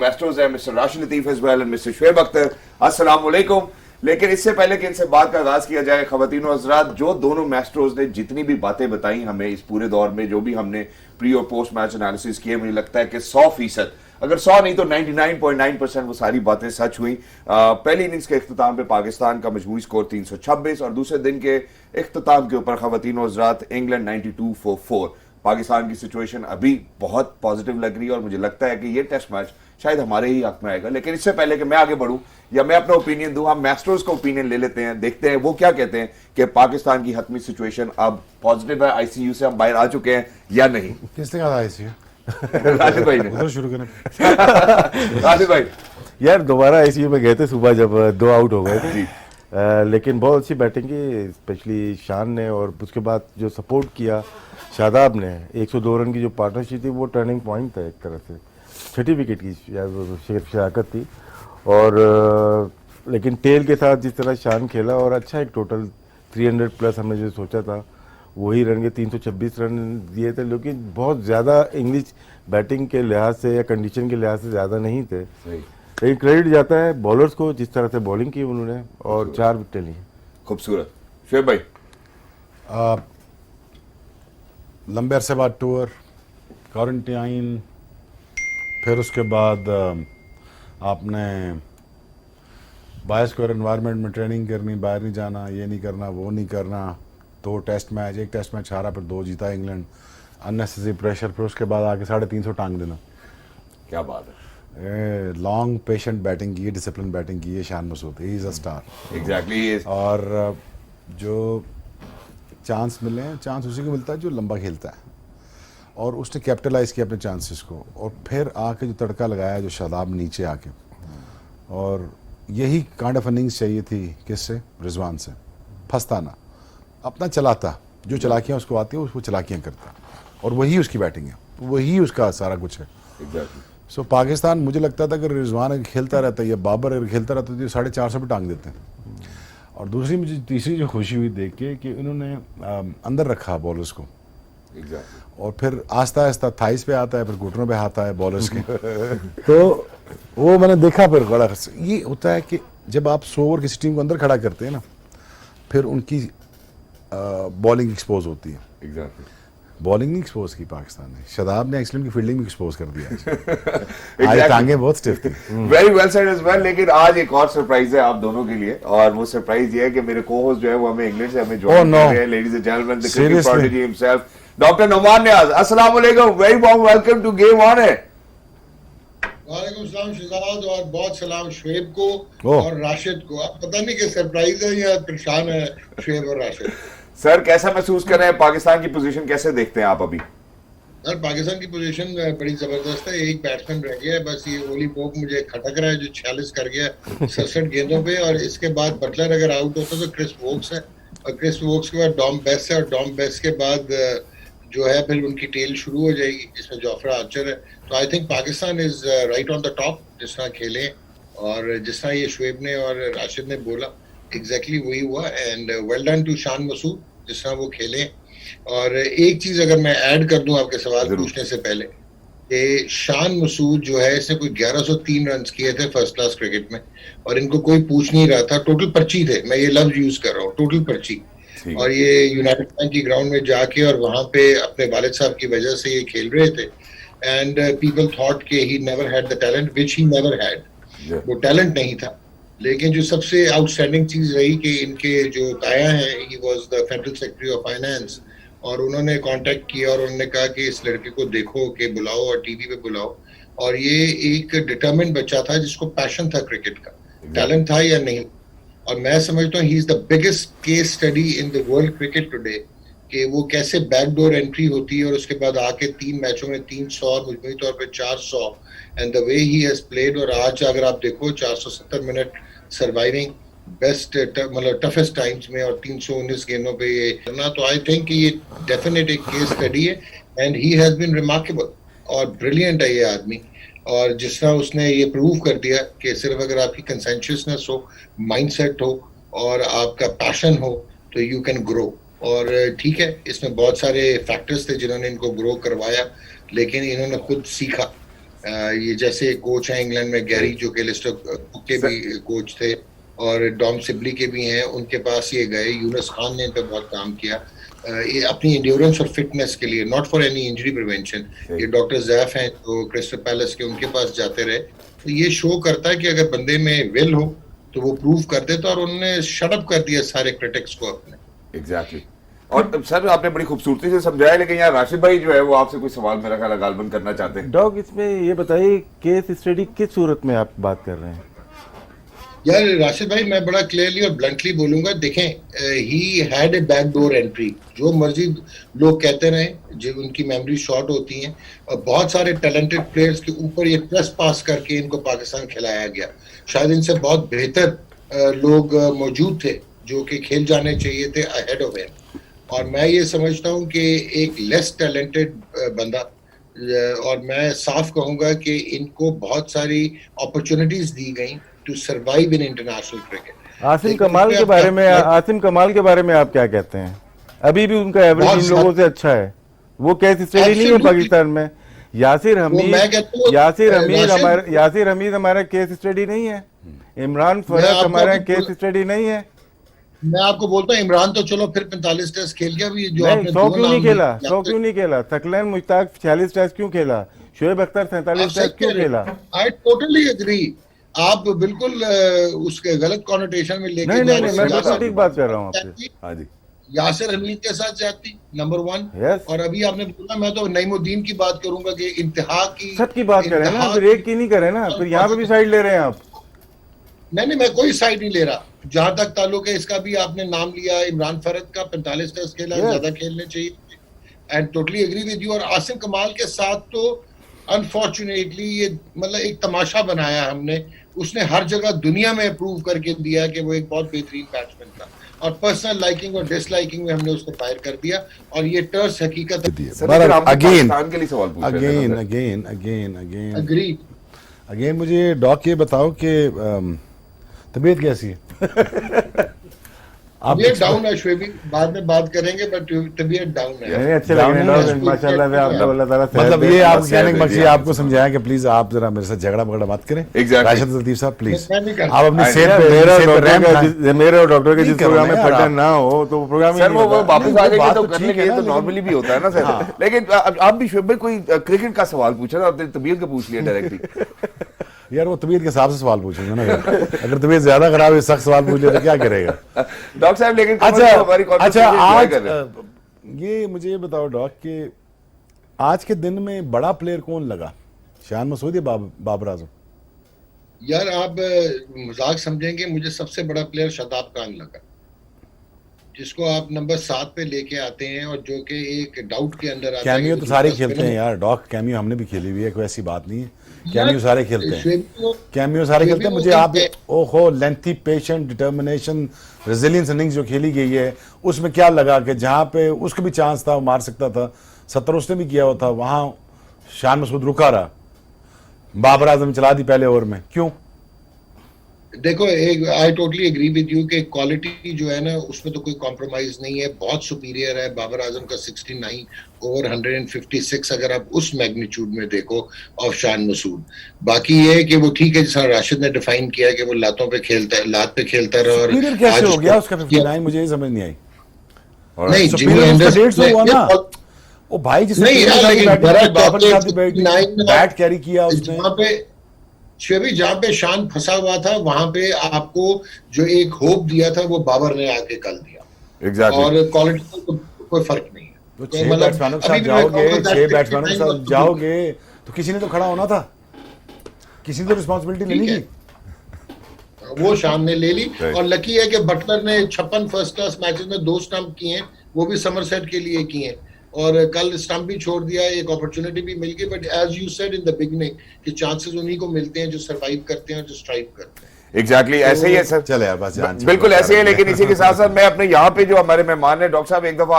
Masters हैं, mister Rashid Latif as well and mister Shoaib Akhtar. अस्सलाम वालेकुम। लेकिन इससे पहले कि इनसे बात का आगाज किया जाए, खवातीन और हज़रात, जो दोनों मास्टर्स ने जितनी भी बातें बताई हमें इस पूरे दौर में, जो भी हमने प्री और पोस्ट मैच एनालिसिस किए, मुझे लगता है कि 100%, अगर 100 नहीं तो 99.9% वो सारी बातें सच हुई। पहली इनिंग्स के इख्तिताम पे पाकिस्तान का मजमूई स्कोर 326 और दूसरे दिन के इख्तिताम के ऊपर खवातीन और हज़रात इंग्लैंड 92 for 4। पाकिस्तान की सिचुएशन अभी बहुत पॉजिटिव लग रही है और मुझे लगता है कि ये टेस्ट मैच शायद हमारे ही हक में आएगा। लेकिन इससे पहले कि मैं आगे बढ़ूं या मैं अपना ओपिनियन दूं, हम मास्टर्स का ओपिनियन ले लेते हैं, देखते हैं वो क्या कहते हैं कि पाकिस्तान की हतमी सिचुएशन अब पॉजिटिव है, आईसीयू से हम बाहर आ चुके हैं या नहीं। किसने कहा आईसीयू? राशिद भाई ने। शुरू करें। राशिद भाई यार दोबारा आईसीयू में गए थे सुबह जब 2 आउट हो गए थे, लेकिन बहुत अच्छी बैटिंग की स्पेशली शान ने, और उसके बाद जो सपोर्ट किया शादाब ने, 102 रन की जो पार्टनरशिप थी वो टर्निंग पॉइंट था एक तरह से। 6ठी विकेट की शराकत थी और लेकिन टेल के साथ जिस तरह शान खेला और अच्छा एक टोटल 300 प्लस हमने जो सोचा था वही रन के 326 रन दिए थे, लेकिन बहुत ज़्यादा इंग्लिश बैटिंग के लिहाज से या कंडीशन के लिहाज से ज़्यादा नहीं थे। लेकिन क्रेडिट जाता है बॉलर्स को जिस तरह से बॉलिंग की उन्होंने और 4 विकेटें ली। खूबसूरत। शुएब भाई, लंबे अरसे बाद टूर, क्वारंटाइन, फिर उसके बाद आपने बायस को एनवायरनमेंट में ट्रेनिंग करनी, बाहर नहीं जाना, ये नहीं करना, वो नहीं करना, 2 टेस्ट मैच, एक टेस्ट मैच हारा फिर 2 जीता इंग्लैंड, अननेसेसरी प्रेशर, फिर उसके बाद आके 350 टांग देना। क्या बात है। लॉन्ग पेशेंट बैटिंग की है, डिसिप्लिन बैटिंग की है Shan Masood, he is a star. Exactly. और जो चांस मिले हैं, चांस उसी को मिलता है जो लंबा खेलता है, और उसने कैपिटलाइज किया अपने चांसेस को, और फिर आके जो तड़का लगाया जो शादाब नीचे आके, और यही काइंड ऑफ इनिंग्स चाहिए थी किससे, रिजवान से, फंसता ना, अपना चलाता, जो चलाकियाँ उसको आती है उसको चलाकियाँ करता, और वही उसकी बैटिंग है, वही उसका सारा कुछ है। सो पाकिस्तान, मुझे लगता था कि रिजवान अगर खेलता रहता या बाबर अगर खेलता रहता तो 450 पे टांग देते हैं। और दूसरी मुझे तीसरी जो खुशी हुई देख के कि उन्होंने अंदर रखा बॉलर्स को, और फिर आस्ता आस्ता थाइस पे आता है, फिर घुटनों पे आता है बॉलर्स के। तो वो मैंने देखा, फिर बड़ा ये होता है कि जब आप 100 ओवर किसी टीम को अंदर खड़ा करते हैं ना, फिर उनकी बॉलिंग एक्सपोज होती है। बॉलिंग नहीं एक्सपोज की पाकिस्तान ने, शादाब ने एक्चुअली उनकी फील्डिंग भी एक्सपोज कर दिया। आज टांगे बहुत स्टिफ थी। Very well said as well. लेकिन आज एक और सरप्राइज है आप दोनों के लिए, और वो सरप्राइज ये है कि मेरे को-होस्ट जो है वो हमें इंग्लैंड से हमें ज्वाइन कर रहे हैं। Ladies and gentleman, the cricket prodigy himself, doctor Numan Niaz. अस्सलाम वालेकुम, very warm welcome to game on है। वालेकुम सलाम शहजाद, और बहुत सलाम शुएब को और राशिद को। अब पता नहीं कि सरप्राइज है या परेशान है शुएब और राशिद। सर कैसा महसूस कर रहे हैं, पाकिस्तान की पोजीशन कैसे देखते हैं आप अभी? सर पाकिस्तान की पोजीशन बड़ी जबरदस्त है। एक बैट्समैन रह गया है बस, ये ओली पोप मुझे खटक रहा है जो 46 कर गया 67 गेंदों पे, और इसके बाद बटलर अगर आउट होता तो क्रिस वोक्स है, और क्रिस वोक्स के बाद डॉम बेस्ट है, और डॉम बेस्ट के बाद जो है फिर उनकी टेल शुरू हो जाएगी जिसमें जोफ्रा आर्चर है। तो I think Pakistan is right on the top, जिस तरह खेले और जिस तरह ये शुएब ने और राशिद ने बोला एग्जैक्टली वही हुआ। And well done to Shan Masood जिस तरह वो खेले। और एक चीज अगर मैं ऐड कर दूं आपके सवाल पूछने से पहले, कि शान मसूद जो है इसने कोई 1103 रन किए थे फर्स्ट क्लास क्रिकेट में, और इनको कोई पूछ नहीं रहा था, टोटल पर्ची थे, मैं ये लफ्ज यूज कर रहा हूँ, टोटल पर्ची। और ये यूनाइटेड बैंक की ग्राउंड में जाके और वहां पे अपने वालिद साहब की वजह से ये खेल रहे थे, एंड पीपल थॉट के he never had the talent which he never had. वो टैलेंट नहीं था, लेकिन जो सबसे आउटस्टैंडिंग चीज रही कि इनके जो ताया हैं, he was the federal secretary of finance, और उन्होंने कांटेक्ट किया और उन्होंने कहा कि इस लड़के को देखो कि बुलाओ और टीवी पे बुलाओ। और ये एक डिटरमिन्ड बच्चा था जिसको पैशन था क्रिकेट का, टैलेंट था या नहीं। और मैं समझता हूँ he is the biggest case study in the world cricket today, कि वो कैसे बैकडोर एंट्री होती है और उसके बाद आके 3 मैचों में 300 और मजमूई तौर पे 400, and the way he has played. और आज अगर आप देखो 470 मिनट सर्वाइविंग बेस्ट, मतलब टफेस्ट टाइम्स में, और 319 गेंदों पे ये करना, तो आई थिंक ये डेफिनेट एक केस स्टडी है, and he has been remarkable और ब्रिलियंट है ये आदमी। और जिस तरह उसने ये प्रूव कर दिया कि सिर्फ अगर आपकी कंसेंशियसनेस हो, माइंडसेट हो और आपका पैशन हो तो यू कैन ग्रो। और ठीक है, इसमें बहुत सारे फैक्टर्स थे जिन्होंने इनको ग्रो करवाया, लेकिन इन्होंने खुद सीखा ये जैसे कोच हैं इंग्लैंड में गैरी, जो कि लिस्टर कुक के भी कोच थे, और डॉम सिबली के भी हैं, उनके पास ये गए। यूनुस खान ने इन पर बहुत काम किया, ये अपनी एंड्योरेंस और फिटनेस के लिए, not for any injury prevention. ये डॉक्टर जैफ हैं जो क्रिस्टल पैलेस के, उनके पास जाते रहे। तो ये शो करता है कि अगर बंदे में विल हो तो वो प्रूव कर देता, और उन्होंने शट अप कर दिया सारे क्रिटिक्स को अपने। एग्जैक्टली। और सर आपने बड़ी खूबसूरती से समझाया, लेकिन यहाँ राशिद भाई जो है वो आपसे कोई सवाल मेरा ख्याल गालबन करना चाहते हैं। डॉग, इसमें ये बताइए केस स्टडी किस सूरत में आप बात कर रहे हैं? यार राशिद भाई, मैं बड़ा क्लियरली और ब्लंटली बोलूंगा, देखें, he had a backdoor entry. जो मर्जी लोग कहते रहे, जब उनकी मेमोरी शॉर्ट होती हैं, और बहुत सारे टैलेंटेड प्लेयर्स के ऊपर ये ट्रस्ट पास करके इनको पाकिस्तान खिलाया गया। शायद इनसे बहुत बेहतर लोग मौजूद थे जो कि खेल जाने चाहिए थे अहेड ऑफ हिम। और मैं ये समझता हूँ कि एक लेस टैलेंटेड बंदा, और मैं साफ कहूंगा कि इनको बहुत सारी अपॉर्चुनिटीज दी गई to survive in international cricket. Asim Kamal के बारे में, आसिम कमाल के बारे में आप क्या कहते हैं? अभी भी उनका एवरेज इन लोगों से अच्छा है, वो केस स्टडी नहीं है पाकिस्तान में। यासिर हमीद हमारा केस स्टडी नहीं है, इमरान फरक हमारा केस स्टडी नहीं है। मैं आपको बोलता हूँ, इमरान तो चलो फिर 45 टेस्ट खेल गया भी, जो आपने 100 क्यों नहीं खेला? तकलैन मुश्ताक 46 टेस्ट क्यों खेला? शोएब अख्तर 47 टेस्ट क्यों खेला? I totally agree. आप बिल्कुल उसके गलत कॉनोटेशन में लेके नहीं, मैं बिल्कुल ठीक बात कर रहा हूँ आपसे। हाँ जी, यासिर हमीद के साथ जाती नंबर 1। Yes. और अभी आपने बोला, मैं तो नईमुद्दीन की बात करूंगा कि इंतहा की, सबकी बात करें ना, फिर एक की नहीं करें ना, फिर यहाँ पे भी साइड ले रहे हैं आप। नहीं, मैं कोई साइड नहीं ले रहा। जहां तक ताल्लुक है, इसका भी आपने नाम लिया, इमरान फरद का 45 टेस्ट खेला, ज्यादा खेलने चाहिए, and totally agree with you. और आसिम कमाल के साथ तो अनफॉर्चुनेटली ये मतलब एक तमाशा बनाया हमने। उसने हर जगह दुनिया में प्रूव करके दिया कि वो एक बहुत बेहतरीन बैट्समैन था, और पर्सनल लाइकिंग और डिसलाइकिंग में हमने उसको फायर कर दिया, और ये टर्स हकीकत अगेन मुझे डॉक ये बताओ कि तबीयत कैसी है? तबीयत डाउन है शोएबी, बाद में बात करेंगे, बट तबीयत डाउन है। नहीं, अच्छे लग रहे हैं माशाल्लाह से, आपको अल्लाह ताला मतलब ये आप कहने का मकसद आपको समझाया कि प्लीज आप जरा मेरे साथ झगड़ा बगड़ा मत करें। राशिद लतीफ साहब प्लीज, आप अपनी सेहत पे, मेरे और डॉक्टर के जिस प्रोग्राम में फटना ना हो तो प्रोग्राम सर वो वापस आ जाएंगे तो करने के लिए तो नॉर्मली भी होता है ना सर। लेकिन आप भी शोएब भाई कोई क्रिकेट का सवाल पूछा था, आपने तबीयत का पूछ लिया डायरेक्टली। यार वो तबीयत के हिसाब से सवाल पूछेंगे ना यार, अगर तबीयत ज्यादा खराब है, सख्त सवाल पूछ ले तो क्या करेगा डॉक्टर साहब? लेकिन अच्छा आज ये मुझे ये बताओ डॉक कि आज के दिन में बड़ा प्लेयर कौन लगा, शान मसूद या बाबर आजम? यार आप मजाक समझेंगे, मुझे सबसे बड़ा प्लेयर शादाब खान लगा, जिसको आप नंबर 7 पे लेके आते हैं, और जो कि एक डाउट के अंदर आता है। कैमियो तो सारे खेलते हैं यार डॉक, कैमियो हमने भी खेली हुई है, कोई ऐसी बात नहीं है, कैमियो सारे खेलते हैं, कैमियो सारे खेलते हैं। मुझे आप ओहो lengthy patient determination resilience innings जो खेली गई है, उसमें क्या लगा कि जहाँ पे उसको भी चांस था वो मार सकता था, 70 उसने भी किया हुआ था, वहाँ शान मसूद रुका रहा, बाबर आजम चला दी पहले ओवर में, क्यों? देखो, एक I totally agree with you कि क्वालिटी जो है ना उसमें तो कोई कॉम्प्रोमाइज नहीं है, बहुत सुपीरियर है। बाबर आजम का 69 ओवर 156 अगर आप उस मैग्नीट्यूड में देखो ऑफ शान मसूद। बाकी ये है कि वो ठीक है, जैसा राशिद ने डिफाइन किया कि वो लातों पे खेलता है, लात पे खेलता रहा, और कैसे हो गया उसका 59? मुझे ये समझ नहीं आई। नहीं, जिमी एंडरसन हुआ ना ओ भाई, जिसने बैट कैरी किया उसने, वहां पे शोएबी जहां पे शान फंसा हुआ था, वहां पे आपको जो एक होप दिया था वो बाबर ने आके कल दिया। exactly. और क्वालिटी तो कोई फर्क नहीं है। तो 6 बैट्समैनों के साथ जाओगे, 6 बैट्समैनों के साथ जाओगे तो किसी ने तो खड़ा होना था, किसी ने तो रिस्पांसिबिलिटी लेनी थी, वो शान ने ले ली। और लकी है कि बटलर ने 56 फर्स्ट क्लास मैचेस में 2 स्टंप किए हैं, वो भी समरसेट के लिए किए हैं, और कल स्टंप भी छोड़ दिया, एक अपॉर्चुनिटी भी मिल गई। But as you said in the beginning कि चांसेस उन्हीं को मिलते हैं जो सरवाइव करते हैं और जो स्ट्राइव करते हैं। एग्जैक्टली ऐसे ही है सर, चले यार बस बिल्कुल ऐसे ही है। लेकिन इसी के साथ साथ मैं अपने यहाँ पे जो हमारे मेहमान है डॉक्टर साहब, एक दफा